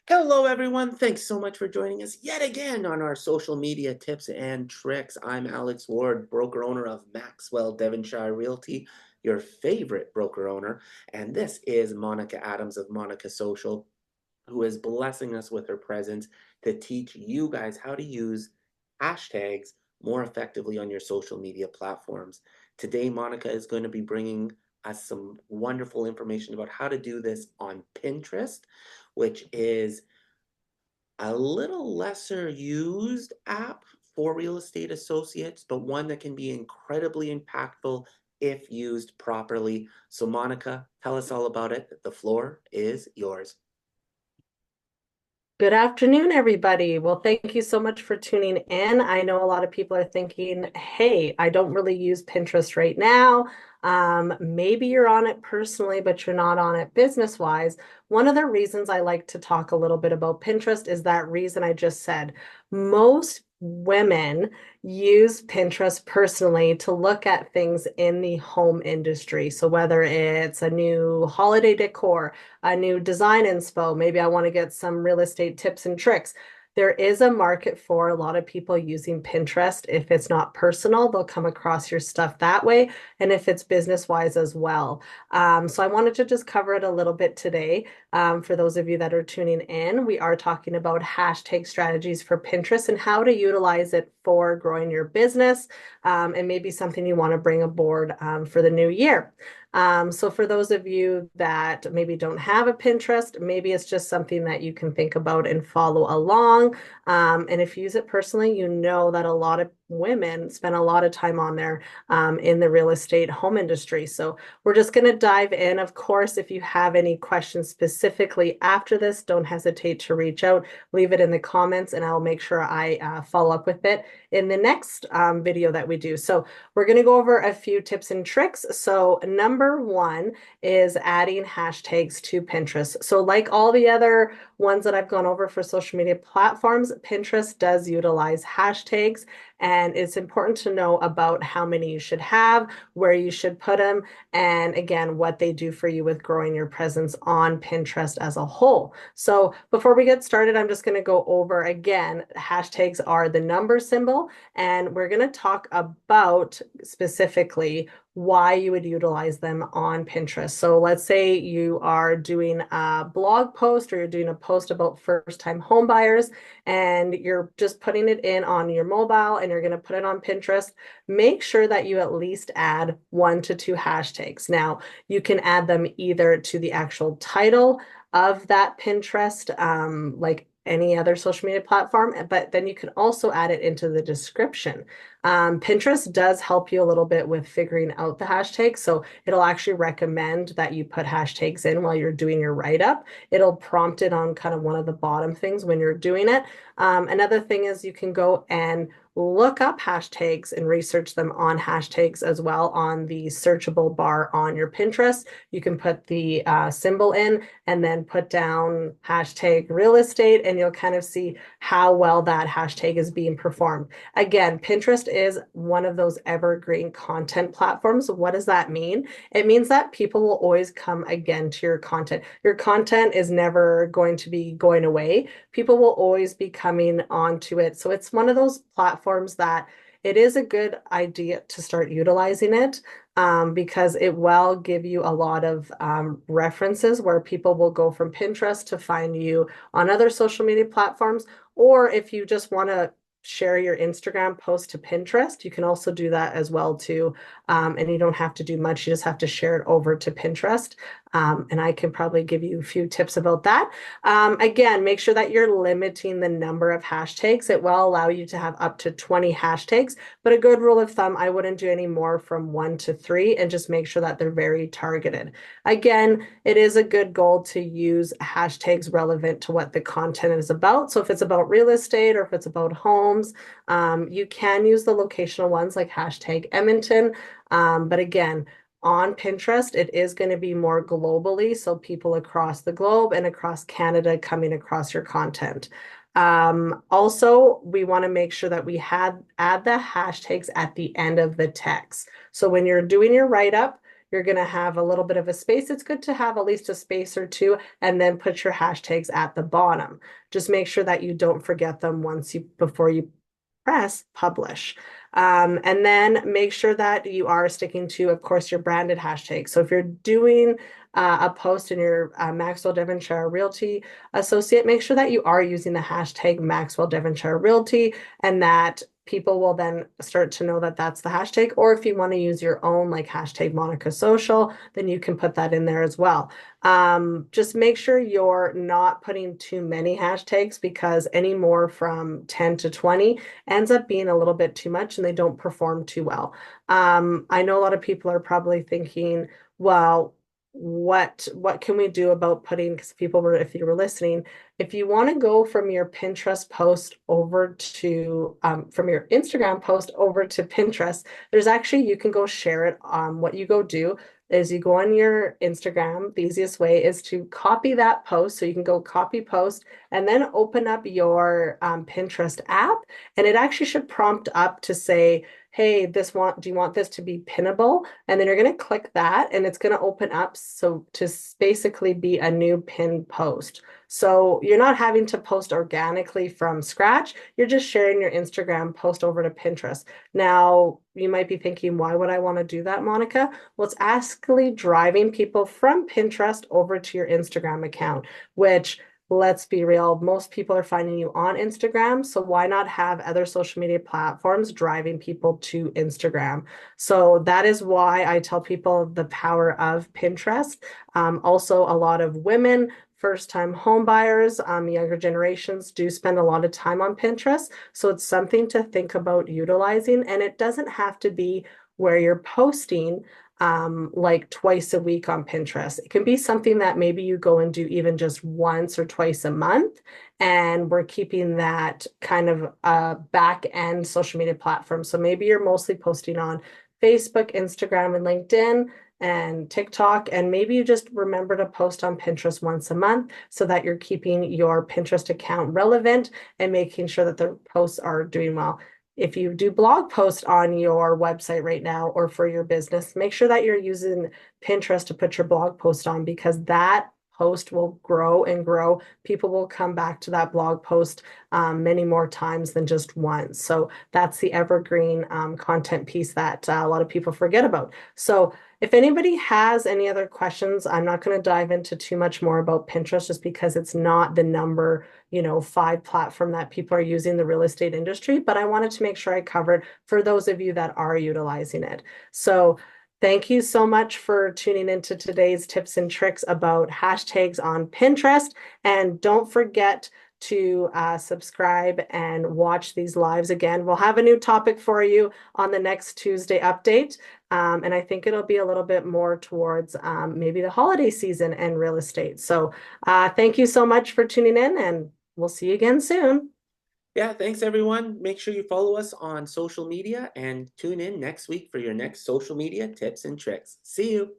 Hello, everyone. Thanks so much for joining us yet again on our social media tips and tricks. I'm Alex Ward, broker owner of Maxwell Devonshire Realty, your favorite broker owner. And this is Monica Adams of Monica Social, who is blessing us with her presence to teach you guys how to use hashtags more effectively on your social media platforms. Today, Monica is going to be bringing us some wonderful information about how to do this on Pinterest, which is a little lesser used app for real estate associates, but one that can be incredibly impactful if used properly. So, Monica, tell us all about it. The floor is yours. Good afternoon, everybody. Well, thank you so much for tuning in. I know a lot of people are thinking, hey, I don't really use Pinterest right now. Maybe you're on it personally, but you're not on it business-wise. One of the reasons I like to talk a little bit about Pinterest is that reason I just said. Most women use Pinterest personally to look at things in the home industry. So whether it's a new holiday decor, a new design inspo. Maybe I want to get some real estate tips and tricks. There is a market for a lot of people using Pinterest. If it's not personal, they'll come across your stuff that way. And if it's business wise as well. So I wanted to just cover it a little bit today. For those of you that are tuning in, we are talking about hashtag strategies for Pinterest and how to utilize it for growing your business, and maybe something you want to bring aboard for the new year. So for those of you that maybe don't have a Pinterest, maybe it's just something that you can think about and follow along. And if you use it personally, you know that a lot of women spend a lot of time on there in the real estate home industry. So we're just going to dive in. Of course, if you have any questions specifically after this, don't hesitate to reach out, leave it in the comments, and I'll make sure I follow up with it in the next video that we do. So we're going to go over a few tips and tricks. So number one is adding hashtags to Pinterest. So like all the other ones that I've gone over for social media platforms, Pinterest does utilize hashtags. And it's important to know about how many you should have, where you should put them, and again, what they do for you with growing your presence on Pinterest as a whole. So before we get started, I'm just going to go over again, hashtags are the number symbol, and we're going to talk about specifically why you would utilize them on Pinterest. So let's say you are doing a blog post or you're doing a post about first-time home buyers and you're just putting it in on your mobile and you're going to put it on Pinterest. Make sure that you at least add 1 to 2 hashtags. Now, you can add them either to the actual title of that Pinterest, like any other social media platform, but then you can also add it into the description. Pinterest does help you a little bit with figuring out the hashtags. So it'll actually recommend that you put hashtags in while you're doing your write-up. It'll prompt it on kind of one of the bottom things when you're doing it. Another thing is you can go and look up hashtags and research them on hashtags as well on the searchable bar on your Pinterest. You can put the symbol in and then put down hashtag real estate, and you'll kind of see how well that hashtag is being performed. Again, Pinterest is one of those evergreen content platforms. What does that mean? It means that people will always come again to your content. Your content is never going to be going away. People will always be coming onto it. So it's one of those platforms that it is a good idea to start utilizing it, because it will give you a lot of references where people will go from Pinterest to find you on other social media platforms. Or if you just want to share your Instagram post to Pinterest, you can also do that as well too. And you don't have to do much. You just have to share it over to Pinterest. And I can probably give you a few tips about that. Again, make sure that you're limiting the number of hashtags. It will allow you to have up to 20 hashtags, but a good rule of thumb, I wouldn't do any more from 1 to 3 and just make sure that they're very targeted. Again, it is a good goal to use hashtags relevant to what the content is about. So if it's about real estate or if it's about homes, you can use the locational ones like hashtag Edmonton. But again, on Pinterest, it is going to be more globally, so people across the globe and across Canada coming across your content. Also, we want to make sure that we add the hashtags at the end of the text. So when you're doing your write-up, you're going to have a little bit of a space. It's good to have at least a space or two and then put your hashtags at the bottom. Just make sure that you don't forget them before you press publish. And then make sure that you are sticking to, of course, your branded hashtag. So if you're doing a post in your Maxwell Devonshire Realty associate, make sure that you are using the hashtag Maxwell Devonshire Realty, and that people will then start to know that that's the hashtag. Or if you want to use your own, like hashtag Monica Social, then you can put that in there as well. Just make sure you're not putting too many hashtags, because any more from 10 to 20 ends up being a little bit too much and they don't perform too well. I know a lot of people are probably thinking, well, what can we do about putting, because if you were listening, if you want to go from your Pinterest post over to from your Instagram post over to Pinterest, there's actually, you can go share it. What you go do is you go on your Instagram. The easiest way is to copy that post. So you can go copy post and then open up your Pinterest app, and it actually should prompt up to say, hey, do you want this to be pinnable? And then you're going to click that and it's going to open up so to basically be a new pin post. So you're not having to post organically from scratch. You're just sharing your Instagram post over to Pinterest. Now, you might be thinking, why would I want to do that, Monica? Well, it's actually driving people from Pinterest over to your Instagram account, which, let's be real, most people are finding you on Instagram. So why not have other social media platforms driving people to Instagram? So that is why I tell people the power of Pinterest. Also, a lot of women, first-time home buyers, younger generations do spend a lot of time on Pinterest. So it's something to think about utilizing. And it doesn't have to be where you're posting like twice a week on Pinterest. It can be something that maybe you go and do even just once or twice a month. And we're keeping that kind of back end social media platform. So maybe you're mostly posting on Facebook, Instagram, and LinkedIn and TikTok, and maybe you just remember to post on Pinterest once a month so that you're keeping your Pinterest account relevant and making sure that the posts are doing well. If you do blog posts on your website right now or for your business, make sure that you're using Pinterest to put your blog post on, because that post will grow and grow. People will come back to that blog post many more times than just once. So that's the evergreen content piece that a lot of people forget about. So if anybody has any other questions, I'm not going to dive into too much more about Pinterest, just because it's not the number 5 platform that people are using in the real estate industry, but I wanted to make sure I covered for those of you that are utilizing it. So thank you so much for tuning into today's tips and tricks about hashtags on Pinterest. And don't forget to subscribe and watch these lives again. We'll have a new topic for you on the next Tuesday update. And I think it'll be a little bit more towards maybe the holiday season and real estate. So thank you so much for tuning in, and we'll see you again soon. Yeah, thanks everyone. Make sure you follow us on social media and tune in next week for your next social media tips and tricks. See you.